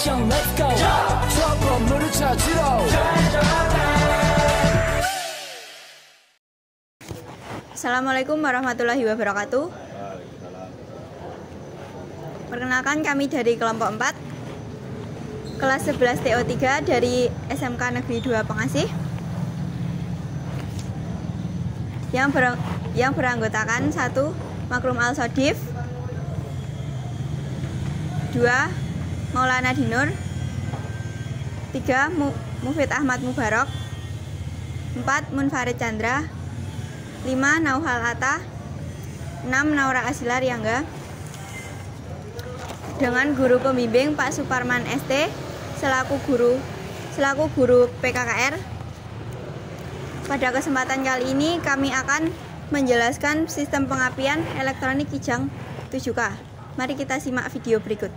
미션 let's go 저 건물을 찾으러 Assalamualaikum warahmatullahi wabarakatuh. Perkenalkan, kami dari kelompok 4 kelas 11 TO3 dari SMK Negeri 2 Pengasih yang beranggotakan 1. Makrum Al-Sodif, 2. Maulana Dinur, 3. Mufid Ahmad Mubarok, 4. Munfarid Chandra, 5. Nauhal Atta, 6. Naura Asila Riyangga, dengan guru pembimbing Pak Suparman ST selaku guru PKKR. Pada kesempatan kali ini kami akan menjelaskan sistem pengapian elektronik Kijang 7K. Mari kita simak video berikut.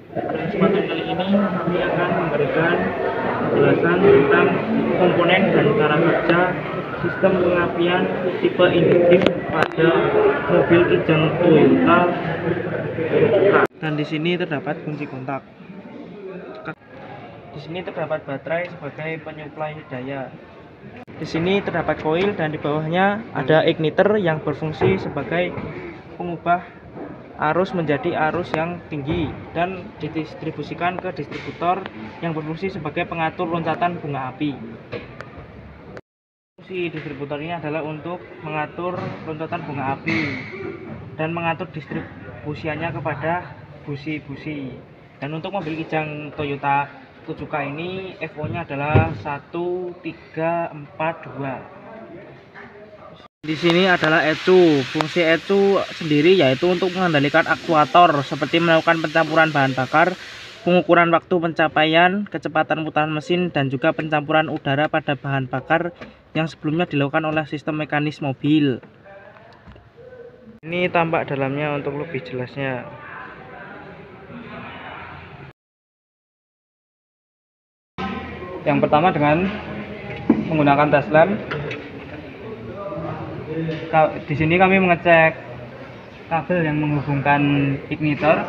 Pada kesempatan kali ini kami akan memberikan penjelasan tentang komponen dan cara kerja sistem pengapian tipe induktif pada mobil Kijang Toyota. Dan di sini terdapat kunci kontak. Di sini terdapat baterai sebagai penyuplai daya. Di sini terdapat koil dan di bawahnya ada igniter yang berfungsi sebagai pengubah arus menjadi arus yang tinggi dan didistribusikan ke distributor yang berfungsi sebagai pengatur loncatan bunga api. Fungsi distributor ini adalah untuk mengatur loncatan bunga api dan mengatur distribusiannya kepada busi-busi. Dan untuk mobil Kijang Toyota 7K ini FO-nya adalah 1342. Di sini adalah ECU. Fungsi ECU sendiri yaitu untuk mengendalikan aktuator seperti melakukan pencampuran bahan bakar, pengukuran waktu pencapaian, kecepatan putaran mesin, dan juga pencampuran udara pada bahan bakar yang sebelumnya dilakukan oleh sistem mekanis mobil. Ini tampak dalamnya untuk lebih jelasnya. Yang pertama dengan menggunakan tes lamp. Di sini kami mengecek kabel yang menghubungkan igniter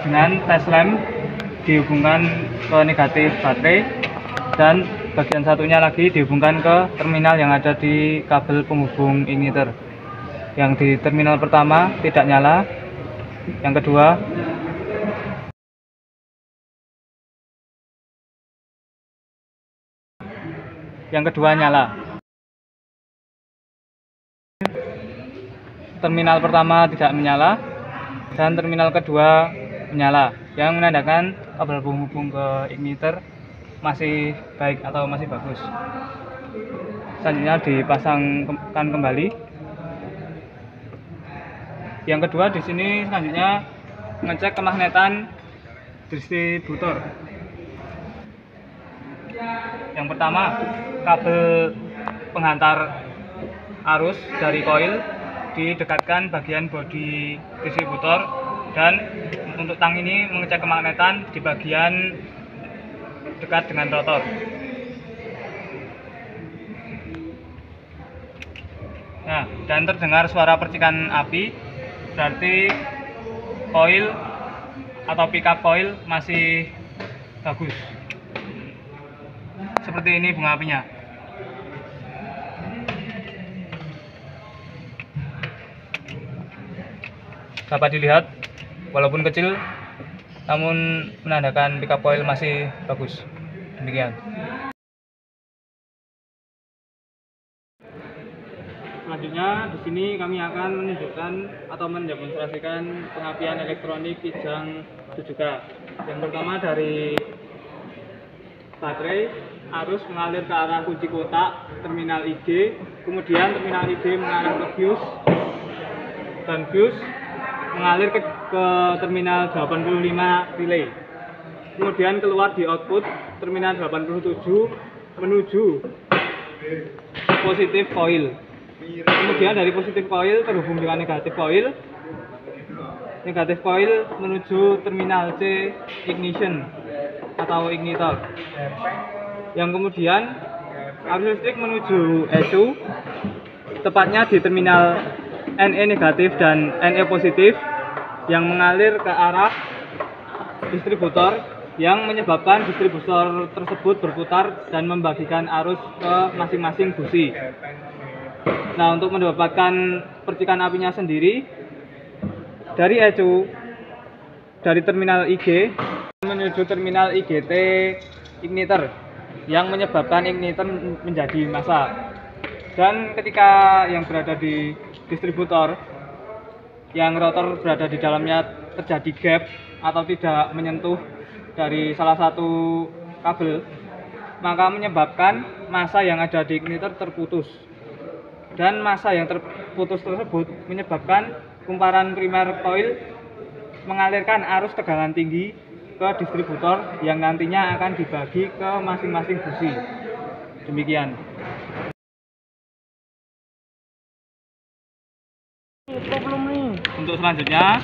dengan tes lamp dihubungkan ke negatif baterai, dan bagian satunya lagi dihubungkan ke terminal yang ada di kabel penghubung igniter. Yang di terminal pertama tidak nyala, yang kedua nyala. Terminal pertama tidak menyala dan terminal kedua menyala, yang menandakan kabel penghubung ke igniter masih baik atau masih bagus. Selanjutnya dipasangkan kembali. Yang kedua di sini selanjutnya mengecek kemagnetan distributor. Yang pertama, kabel penghantar arus dari koil didekatkan bagian bodi distributor, dan untuk tang ini mengecek kemagnetan di bagian dekat dengan rotor. Nah, dan terdengar suara percikan api, berarti koil atau pickup koil masih bagus. Seperti ini bunga apinya. Dapat dilihat, walaupun kecil namun menandakan pickup coil masih bagus. Demikian. Selanjutnya di sini kami akan menunjukkan atau mendemonstrasikan pengapian elektronik Kijang 7K. Yang pertama dari baterai, arus mengalir ke arah kunci kotak terminal IG, kemudian terminal IG mengarah ke fuse, dan fuse mengalir ke terminal 85 relay, kemudian keluar di output terminal 87 menuju positif coil, kemudian dari positif coil terhubung dengan negatif coil menuju terminal C ignition atau ignitor, yang kemudian arus listrik menuju ECU, tepatnya di terminal NE negatif dan NE positif, yang mengalir ke arah distributor yang menyebabkan distributor tersebut berputar dan membagikan arus ke masing-masing busi. Nah, untuk mendapatkan percikan apinya sendiri dari ECU dari terminal IG menuju terminal IGT igniter yang menyebabkan igniter menjadi massa. Dan ketika yang berada di distributor yang rotor berada di dalamnya terjadi gap atau tidak menyentuh dari salah satu kabel, maka menyebabkan massa yang ada di igniter terputus. Dan massa yang terputus tersebut menyebabkan kumparan primer coil mengalirkan arus tegangan tinggi ke distributor yang nantinya akan dibagi ke masing-masing busi. Demikian. Untuk selanjutnya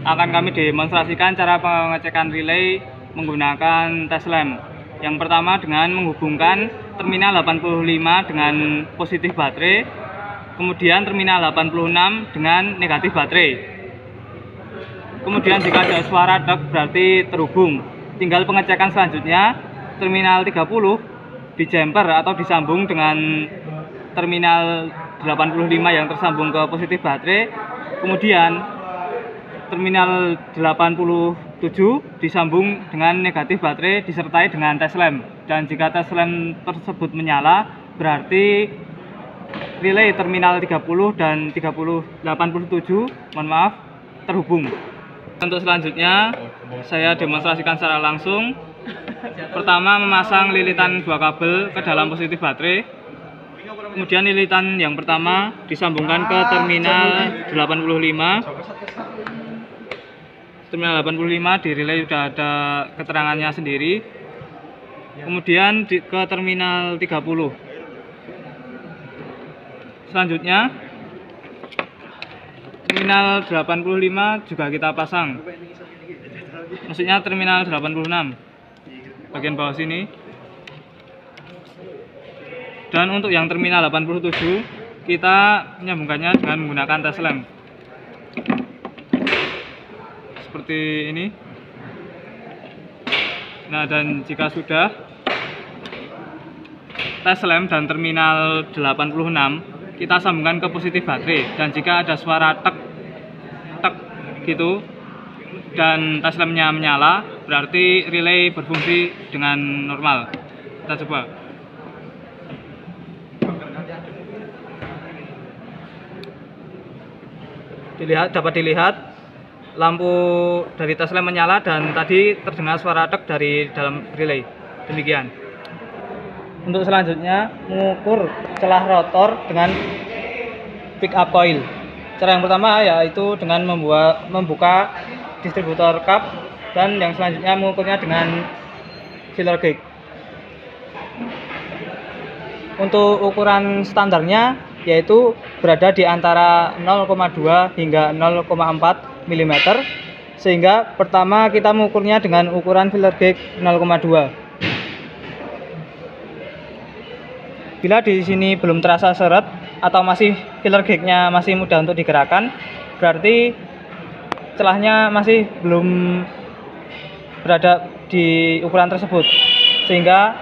akan kami demonstrasikan cara pengecekan relay menggunakan tes lamp. Yang pertama dengan menghubungkan terminal 85 dengan positif baterai, kemudian terminal 86 dengan negatif baterai. Kemudian jika ada suara dek berarti terhubung. Tinggal pengecekan selanjutnya terminal 30 di jumper atau disambung dengan terminal 85 yang tersambung ke positif baterai. Kemudian terminal 87 disambung dengan negatif baterai disertai dengan tes lamp. Dan jika tes lamp tersebut menyala berarti relay terminal 30 dan 87 terhubung. Untuk selanjutnya saya demonstrasikan secara langsung. Pertama, memasang lilitan dua kabel ke dalam positif baterai. Kemudian lilitan yang pertama disambungkan ke terminal 85. Terminal 85 di relay sudah ada keterangannya sendiri. Kemudian ke terminal 30. Selanjutnya terminal 85 juga kita pasang. Maksudnya terminal 86 bagian bawah sini. Dan untuk yang terminal 87 kita menyambungkannya dengan menggunakan tes lamp. Seperti ini. Nah, dan jika sudah tes lamp dan terminal 86 kita sambungkan ke positif baterai, dan jika ada suara tek tek gitu dan tes lampnya menyala berarti relay berfungsi dengan normal. Kita coba. Dapat dilihat lampu dari tes lamp menyala dan tadi terdengar suara tek dari dalam relay. Demikian. Untuk selanjutnya mengukur celah rotor dengan pick up coil. Cara yang pertama yaitu dengan membuka distributor cup, dan yang selanjutnya mengukurnya dengan filler gauge. Untuk ukuran standarnya yaitu berada di antara 0,2 hingga 0,4 mm, sehingga pertama kita mengukurnya dengan ukuran filler gauge 0,2. Bila di sini belum terasa seret atau masih filler gauge-nya masih mudah untuk digerakkan, berarti celahnya masih belum berada di ukuran tersebut, sehingga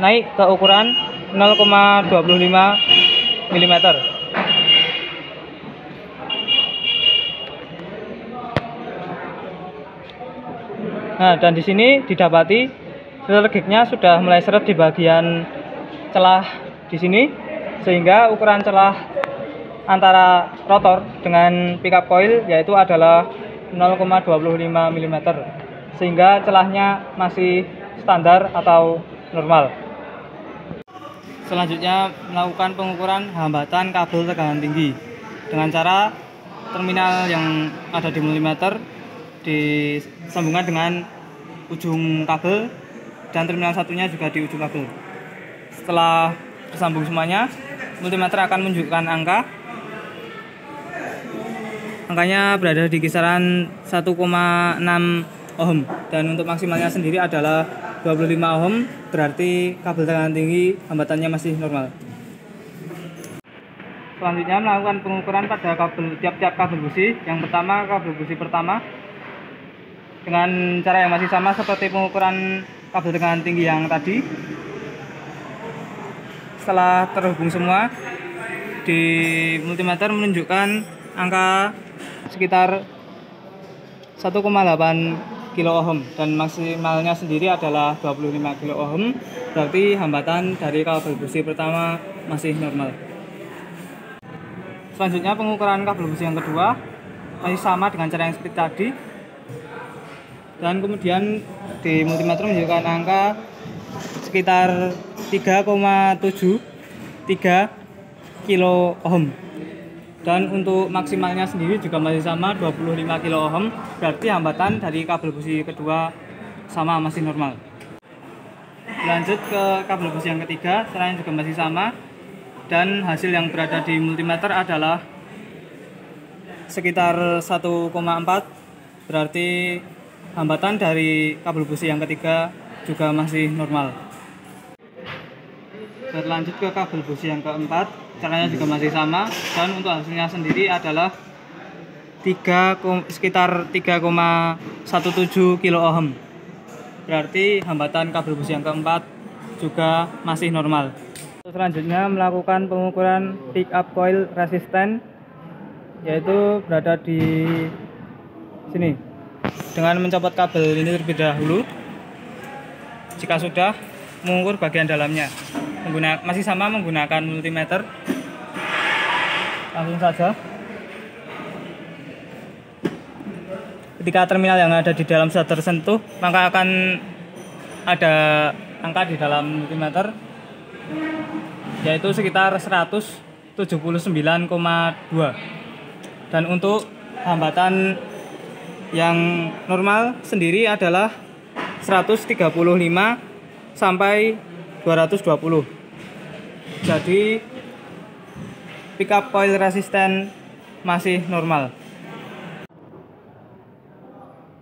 naik ke ukuran 0,25 mm. Nah, dan di sini didapati filler gauge-nya sudah mulai seret di bagian celah di sini, sehingga ukuran celah antara rotor dengan pickup coil yaitu adalah 0,25 mm, sehingga celahnya masih standar atau normal. Selanjutnya melakukan pengukuran hambatan kabel tegangan tinggi dengan cara terminal yang ada di multimeter disambungkan dengan ujung kabel dan terminal satunya juga di ujung kabel. Setelah tersambung semuanya, multimeter akan menunjukkan angkanya berada di kisaran 1,6 ohm, dan untuk maksimalnya sendiri adalah 25 ohm, berarti kabel tegangan tinggi hambatannya masih normal. Selanjutnya melakukan pengukuran pada tiap-tiap kabel busi. Yang pertama, kabel busi pertama dengan cara yang masih sama seperti pengukuran kabel tegangan tinggi yang tadi. Setelah terhubung semua, di multimeter menunjukkan angka sekitar 1,8 kilo ohm dan maksimalnya sendiri adalah 25 kilo ohm. Berarti hambatan dari kabel busi pertama masih normal. Selanjutnya pengukuran kabel busi yang kedua masih sama dengan cara yang seperti tadi, dan kemudian di multimeter menunjukkan angka sekitar 3,73 kilo ohm, dan untuk maksimalnya sendiri juga masih sama 25 kilo ohm. Berarti hambatan dari kabel busi kedua sama, masih normal. Lanjut ke kabel busi yang ketiga, caranya juga masih sama, dan hasil yang berada di multimeter adalah sekitar 1,4. Berarti hambatan dari kabel busi yang ketiga juga masih normal. Berlanjut ke kabel busi yang keempat, caranya juga masih sama, dan untuk hasilnya sendiri adalah sekitar 3,17 kilo ohm. Berarti hambatan kabel busi yang keempat juga masih normal. Selanjutnya melakukan pengukuran pick up coil resisten, yaitu berada di sini dengan mencopot kabel ini terlebih dahulu. Jika sudah, mengukur bagian dalamnya masih sama menggunakan multimeter. Langsung saja. Ketika terminal yang ada di dalam sudah tersentuh, maka akan ada angka di dalam multimeter, yaitu sekitar 179,2. Dan untuk hambatan yang normal sendiri adalah 135 sampai 220. Jadi pickup coil resisten masih normal.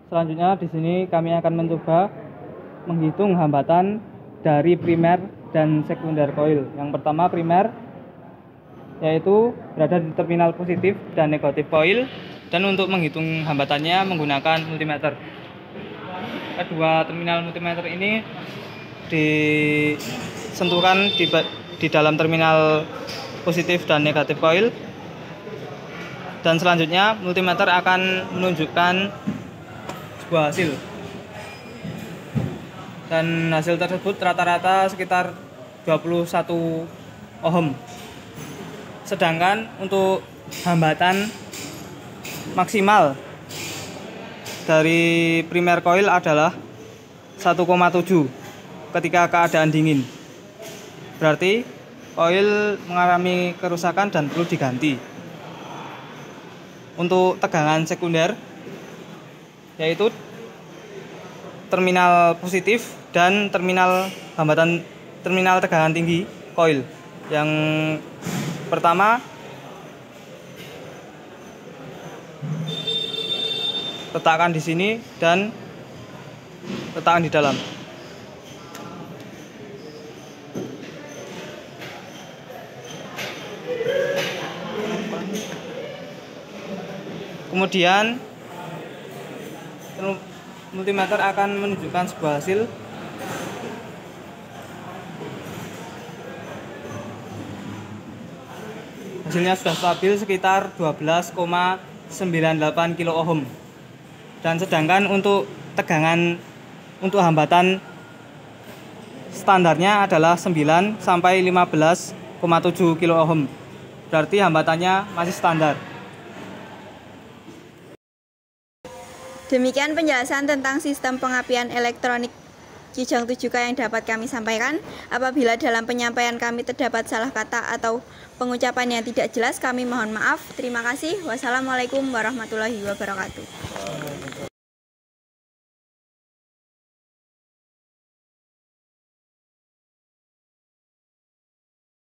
Selanjutnya di sini kami akan mencoba menghitung hambatan dari primer dan sekunder coil. Yang pertama primer, yaitu berada di terminal positif dan negatif coil, dan untuk menghitung hambatannya menggunakan multimeter. Kedua terminal multimeter ini disentuhkan di dalam terminal positif dan negatif coil, dan selanjutnya multimeter akan menunjukkan sebuah hasil, dan hasil tersebut rata-rata sekitar 21 ohm. Sedangkan untuk hambatan maksimal dari primer coil adalah 1,7 ketika keadaan dingin. Berarti coil mengalami kerusakan dan perlu diganti. Untuk tegangan sekunder, yaitu terminal positif dan hambatan terminal tegangan tinggi coil. Yang pertama letakkan di sini dan letakkan di dalam. Kemudian multimeter akan menunjukkan sebuah hasil. Hasilnya sudah stabil sekitar 12,98 kilo ohm. Dan sedangkan untuk tegangan untuk hambatan standarnya adalah 9 sampai 15,7 kilo ohm. Berarti hambatannya masih standar. Demikian penjelasan tentang sistem pengapian elektronik Kijang 7K yang dapat kami sampaikan. Apabila dalam penyampaian kami terdapat salah kata atau pengucapan yang tidak jelas, kami mohon maaf. Terima kasih. Wassalamualaikum warahmatullahi wabarakatuh.